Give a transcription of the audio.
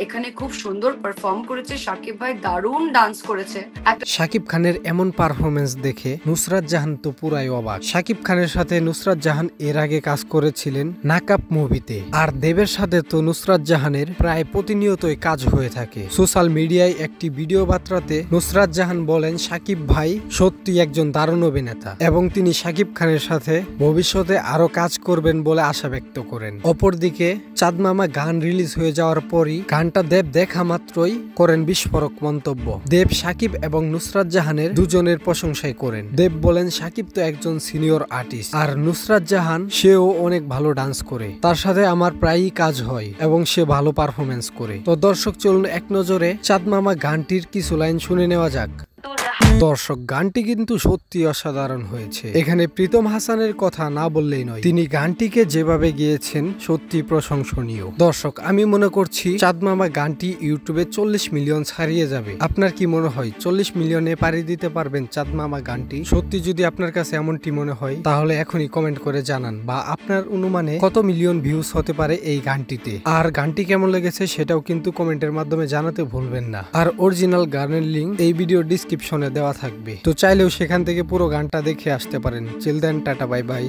এখানে খুব সুন্দর পারফর্ম করেছে শাকিব ভাই, দারুণ ডান্স করেছে। শাকিব খানের এমন পারফরমেন্স দেখে নুসরাত জাহান তো পুরাই অবাক। শাকিব খানের সাথে নুসরাত জাহান এর আগে কাজ করেছিলেন নাকাব মুভিতে, আর দেবের সাথে তো নুসরাত জাহানের প্রায় প্রতিনিয়তই কাজ হয়ে থাকে। সোশ্যাল মিডিয়ায় একটি ভিডিও বার্তাতে নুসরাত জাহান বলেন শাকিব ভাই সত্যি একজন দারুণ অভিনেতা এবং তিনি শাকিব খানের সাথে ভবিষ্যতে আরো কাজ করবেন বলে আশা ব্যক্ত করেন। অপরদিকে চাঁদ মামা গান রিলিজ হয়ে যাওয়ার পরই গানটা দেব দেখা মাত্রই করেন বিস্ফোরক মন্তব্য। দেব শাকিব এবং নুসরাত জাহানের দুজনের প্রশংসাই করেন। দেব বলেন শাকিব তো একজন সিনিয়র আর্টিস্ট, আর নুসরাত জাহান সেও অনেক ভালো ডান্স করে, তার সাথে আমার প্রায়ই কাজ হয় এবং সে ভালো পারফরমেন্স করে। তো দর্শক চলুন এক নজরে চাঁদ মামা গানটির কিছু লাইন শুনে নেওয়া যাক। দর্শক, গানটি কিন্তু সত্যি অসাধারণ হয়েছে। এখানে প্রীতম হাসানের কথা না বললেই নয়, তিনি গানটিকে যেভাবে গেয়েছেন সত্যি প্রশংসনীয়। দর্শক, আমি মনে করছি চাঁদ মামা গানটি ইউটিউবে 40 মিলিয়ন ছাড়িয়ে যাবে। আপনার কি মনে হয় 40 মিলিয়নে পাড়ি দিতে পারবেন চাঁদ মামা গানটি? সত্যি যদি আপনার কাছে এমনটি মনে হয় তাহলে এখনই কমেন্ট করে জানান, বা আপনার অনুমানে কত মিলিয়ন ভিউজ হতে পারে এই গানটিতে। আর গানটি কেমন লেগেছে সেটাও কিন্তু কমেন্টের মাধ্যমে জানাতে ভুলবেন না। আর অরিজিনাল গানের লিঙ্ক এই ভিডিও ডিসক্রিপশনে দেওয়া থাকবে, তো চাইলেও সেখান থেকে পুরো গানটা দেখে আসতে পারেন। চিল দেন, টাটা, বাই বাই।